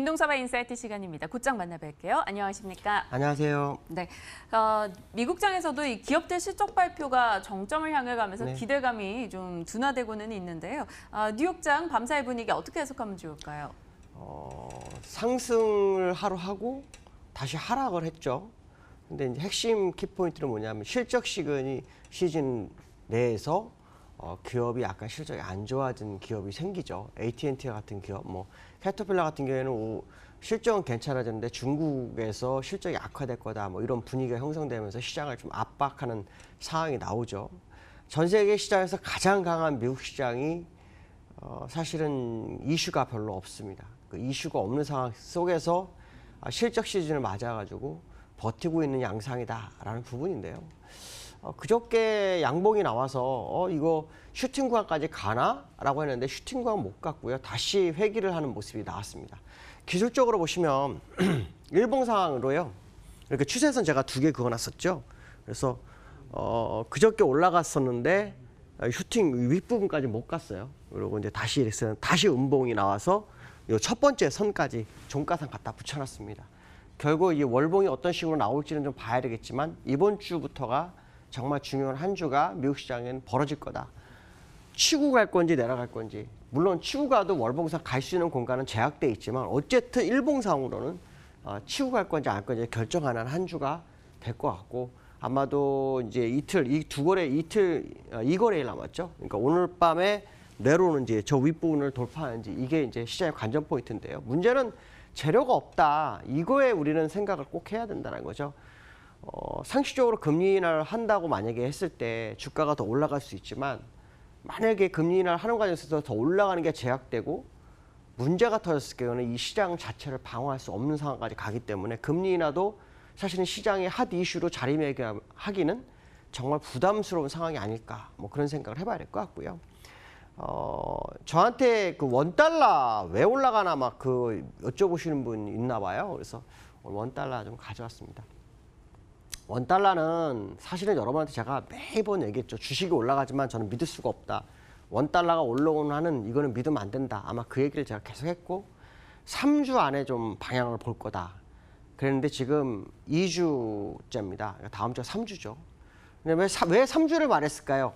김동섭의 인사이트 시간입니다. 곧장 만나뵐게요. 안녕하십니까? 안녕하세요. 네, 미국장에서도 이 기업들 실적 발표가 정점을 향해 가면서 네. 기대감이 좀 둔화되고는 있는데요. 뉴욕장 밤사이 분위기 어떻게 해석하면 좋을까요? 상승을 하루 하고 다시 하락을 했죠. 근데 이제 핵심 키포인트는 뭐냐면 실적 시즌 내에서 기업이 약간 실적이 안 좋아진 기업이 생기죠. AT&T 같은 기업, 뭐 캐터필러 같은 경우에는 실적은 괜찮아졌는데 중국에서 실적이 악화될 거다, 뭐 이런 분위기가 형성되면서 시장을 좀 압박하는 상황이 나오죠. 전 세계 시장에서 가장 강한 미국 시장이 사실은 이슈가 별로 없습니다. 그 이슈가 없는 상황 속에서 실적 시즌을 맞아가지고 버티고 있는 양상이다라는 부분인데요. 그저께 양봉이 나와서 이거 슈팅 구간까지 가나라고 했는데 슈팅 구간 못 갔고요. 다시 회귀를 하는 모습이 나왔습니다. 기술적으로 보시면 일봉 상황으로요. 이렇게 추세선 제가 2개 그어놨었죠. 그래서 그저께 올라갔었는데 슈팅 윗부분까지 못 갔어요. 그리고 이제 다시 음봉이 나와서 이 첫 번째 선까지 종가상 갖다 붙여놨습니다. 결국 이 월봉이 어떤 식으로 나올지는 좀 봐야 되겠지만 이번 주부터가 정말 중요한 한 주가 미국 시장에는 벌어질 거다. 치고 갈 건지 내려갈 건지. 물론 치고 가도 월봉상 갈 수 있는 공간은 제약돼 있지만 어쨌든 일봉상으로는 치고 갈 건지 안 건지 결정하는 한 주가 될 것 같고 아마도 이제 이 거래일 남았죠. 그러니까 오늘 밤에 내려오는지 저 윗부분을 돌파하는지 이게 이제 시장의 관전 포인트인데요. 문제는 재료가 없다. 이거에 우리는 생각을 꼭 해야 된다는 거죠. 상식적으로 금리 인하를 한다고 만약에 했을 때 주가가 더 올라갈 수 있지만 만약에 금리 인하를 하는 과정에서 더 올라가는 게 제약되고 문제가 터졌을 경우는 이 시장 자체를 방어할 수 없는 상황까지 가기 때문에 금리 인하도 사실은 시장의 핫 이슈로 자리매김하기는 정말 부담스러운 상황이 아닐까 뭐 그런 생각을 해봐야 될 것 같고요. 저한테 그 원달러 왜 올라가나 막 여쭤보시는 분 있나 봐요. 그래서 오늘 원달러 좀 가져왔습니다. 원달러는 사실은 여러분한테 제가 매번 얘기했죠. 주식이 올라가지만 저는 믿을 수가 없다. 원달러가 올라오는 한은 이거는 믿으면 안 된다. 아마 그 얘기를 제가 계속 했고 3주 안에 좀 방향을 볼 거다. 그랬는데 지금 2주째입니다. 다음 주가 3주죠. 근데 왜 3주를 말했을까요?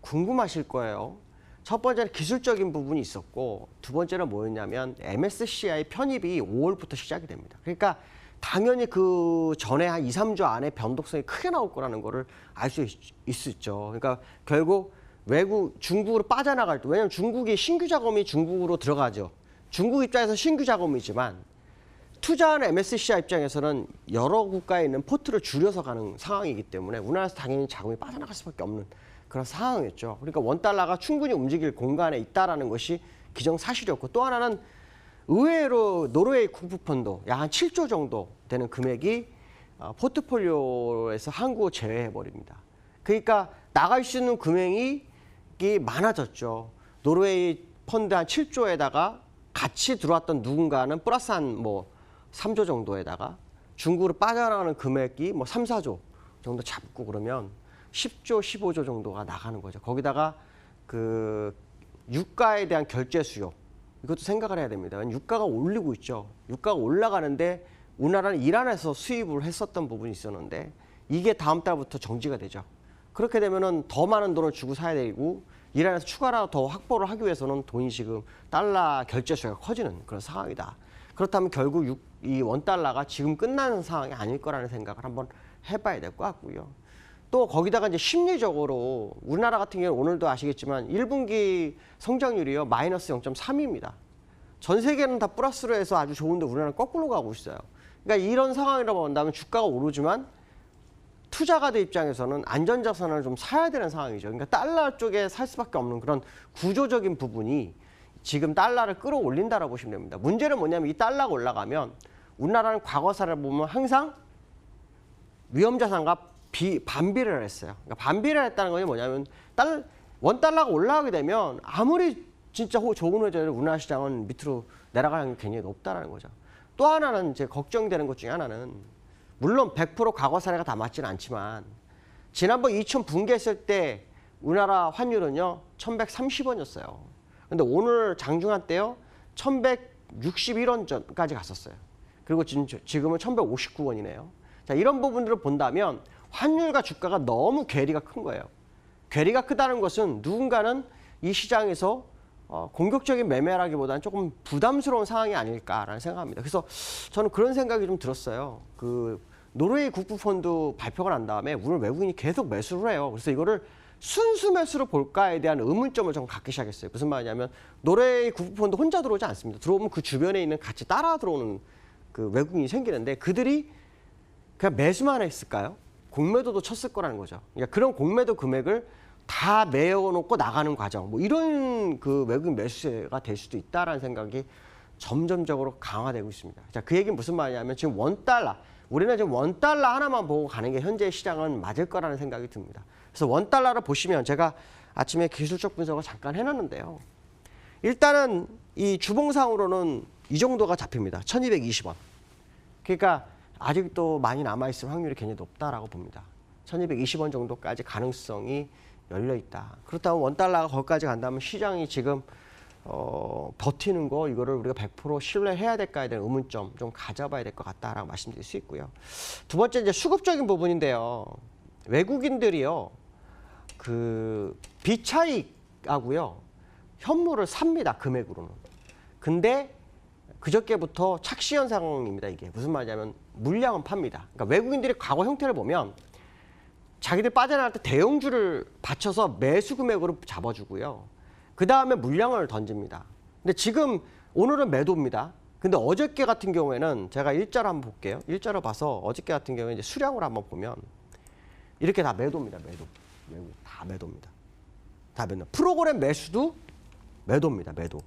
궁금하실 거예요. 첫 번째는 기술적인 부분이 있었고 두 번째는 뭐였냐면 MSCI 편입이 5월부터 시작이 됩니다. 그러니까 당연히 그 전에 한 2, 3주 안에 변동성이 크게 나올 거라는 거를 알 수 있죠. 그러니까 결국 중국으로 빠져나갈 때, 왜냐하면 중국이 신규 자금이 중국으로 들어가죠. 중국 입장에서 신규 자금이지만 투자하는 MSCI 입장에서는 여러 국가에 있는 포트를 줄여서 가는 상황이기 때문에 우리나라에서 당연히 자금이 빠져나갈 수밖에 없는 그런 상황이었죠. 그러니까 원달러가 충분히 움직일 공간에 있다는 것이 기정사실이었고 또 하나는 의외로 노르웨이 국부펀드 약 한 7조 정도 되는 금액이 포트폴리오에서 한국을 제외해버립니다. 그러니까 나갈 수 있는 금액이 많아졌죠. 노르웨이 펀드 한 7조에다가 같이 들어왔던 누군가는 플러스 한 3조 정도에다가 중국으로 빠져나가는 금액이 3, 4조 정도 잡고 그러면 10조, 15조 정도가 나가는 거죠. 거기다가 그 유가에 대한 결제 수요 이것도 생각을 해야 됩니다. 유가가 올리고 있죠. 유가가 올라가는데 우리나라는 이란에서 수입을 했었던 부분이 있었는데 이게 다음 달부터 정지가 되죠. 그렇게 되면은 더 많은 돈을 주고 사야 되고 이란에서 추가로 더 확보를 하기 위해서는 돈이 지금 달러 결제 수요가 커지는 그런 상황이다. 그렇다면 결국 이 원달러가 지금 끝나는 상황이 아닐 거라는 생각을 한번 해봐야 될 것 같고요. 또 거기다가 이제 심리적으로 우리나라 같은 경우는 오늘도 아시겠지만 1분기 성장률이요 마이너스 0.3입니다. 전 세계는 다 플러스로 해서 아주 좋은데 우리나라는 거꾸로 가고 있어요. 그러니까 이런 상황이라고 본다면 주가가 오르지만 투자가들 입장에서는 안전자산을 좀 사야 되는 상황이죠. 그러니까 달러 쪽에 살 수밖에 없는 그런 구조적인 부분이 지금 달러를 끌어올린다라고 보시면 됩니다. 문제는 뭐냐면 이 달러가 올라가면 우리나라는 과거사를 보면 항상 위험자산과 반비례를 했어요. 그러니까 반비례를 했다는 것이 뭐냐면 원달러가 올라가게 되면 아무리 진짜 좋은 회사도 우리나라 시장은 밑으로 내려가는 게 굉장히 높다는 거죠. 또 하나는 이제 걱정되는 것 중에 하나는 물론 100% 과거 사례가 다 맞지는 않지만 지난번 2000 붕괴했을 때 우리나라 환율은요 1130원이었어요. 근데 오늘 장중한 때요 1100 11원 전까지 갔었어요. 그리고 지금은 1,159원이네요. 자, 이런 부분들을 본다면 환율과 주가가 너무 괴리가 큰 거예요. 괴리가 크다는 것은 누군가는 이 시장에서 공격적인 매매라기보다는 조금 부담스러운 상황이 아닐까라는 생각합니다. 그래서 저는 그런 생각이 좀 들었어요. 그 노르웨이 국부펀드 발표가 난 다음에 오늘 외국인이 계속 매수를 해요. 그래서 이거를 순수 매수로 볼까에 대한 의문점을 좀 갖기 시작했어요. 무슨 말이냐면 노르웨이 국부펀드 혼자 들어오지 않습니다. 들어오면 그 주변에 있는 같이 따라 들어오는 그 외국인이 생기는데 그들이 그냥 매수만 했을까요? 공매도도 쳤을 거라는 거죠. 그러니까 그런 공매도 금액을 다 메어놓고 나가는 과정, 뭐 이런 그 외국인 매수세가 될 수도 있다라는 생각이 점점적으로 강화되고 있습니다. 자, 그 얘기는 무슨 말이냐면 지금 원달러, 우리는 지금 원달러 하나만 보고 가는 게 현재 시장은 맞을 거라는 생각이 듭니다. 그래서 원달러를 보시면 제가 아침에 기술적 분석을 잠깐 해놨는데요. 일단은 이 주봉상으로는 이 정도가 잡힙니다. 1220원. 그러니까 아직도 많이 남아있을 확률이 굉장히 높다라고 봅니다. 1220원 정도까지 가능성이 열려 있다. 그렇다면 원달러가 거기까지 간다면 시장이 지금 버티는 거 이거를 우리가 100% 신뢰해야 될까에 대한 의문점 좀 가져봐야 될 것 같다라고 말씀드릴 수 있고요. 두 번째 이제 수급적인 부분인데요. 외국인들이요. 그 비차익하고요. 현물을 삽니다. 금액으로는. 근데 그저께부터 착시 현상입니다. 이게 무슨 말이냐면 물량은 팝니다. 그러니까 외국인들이 과거 형태를 보면 자기들 빠져나갈 때 대형주를 받쳐서 매수 금액으로 잡아주고요. 그 다음에 물량을 던집니다. 근데 지금 오늘은 매도입니다. 근데 어저께 같은 경우에는 제가 일자로 한번 볼게요. 일자로 봐서 어저께 같은 경우에 이제 수량을 한번 보면 이렇게 다 매도입니다. 매도. 다 매도입니다. 다 매도. 프로그램 매수도 매도입니다. 매도.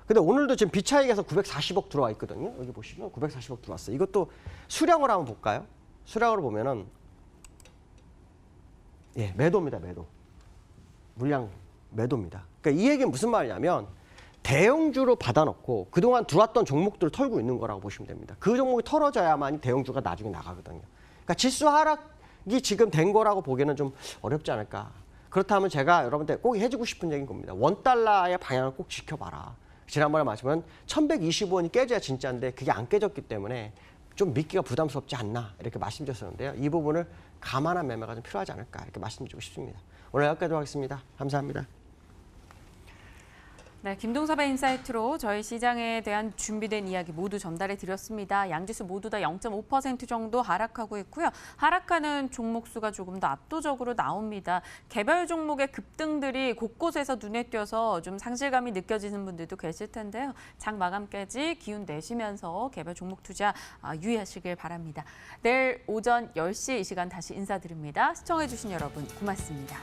근데 오늘도 지금 비차익에서 940억 들어와 있거든요. 여기 보시면 940억 들어왔어요. 이것도 수량으로 한번 볼까요? 수량으로 보면은 예, 매도입니다. 매도. 물량 매도입니다. 그러니까 이 얘기는 무슨 말이냐면 대형주로 받아놓고 그동안 들어왔던 종목들을 털고 있는 거라고 보시면 됩니다. 그 종목이 털어져야만 대형주가 나중에 나가거든요. 그러니까 지수 하락이 지금 된 거라고 보기에는 좀 어렵지 않을까. 그렇다면 제가 여러분한테 꼭 해주고 싶은 얘기인 겁니다. 원달러의 방향을 꼭 지켜봐라. 지난번에 말씀은 1120원이 깨져야 진짜인데 그게 안 깨졌기 때문에 좀 믿기가 부담스럽지 않나 이렇게 말씀드렸었는데요. 이 부분을 감안한 매매가 좀 필요하지 않을까 이렇게 말씀드리고 싶습니다. 오늘 여기까지 하겠습니다. 감사합니다. 네, 김동섭의 인사이트로 저희 시장에 대한 준비된 이야기 모두 전달해 드렸습니다. 양지수 모두 다 0.5% 정도 하락하고 있고요. 하락하는 종목 수가 조금 더 압도적으로 나옵니다. 개별 종목의 급등들이 곳곳에서 눈에 띄어서 좀 상실감이 느껴지는 분들도 계실 텐데요. 장 마감까지 기운 내시면서 개별 종목 투자 유의하시길 바랍니다. 내일 오전 10시 이 시간 다시 인사드립니다. 시청해 주신 여러분 고맙습니다.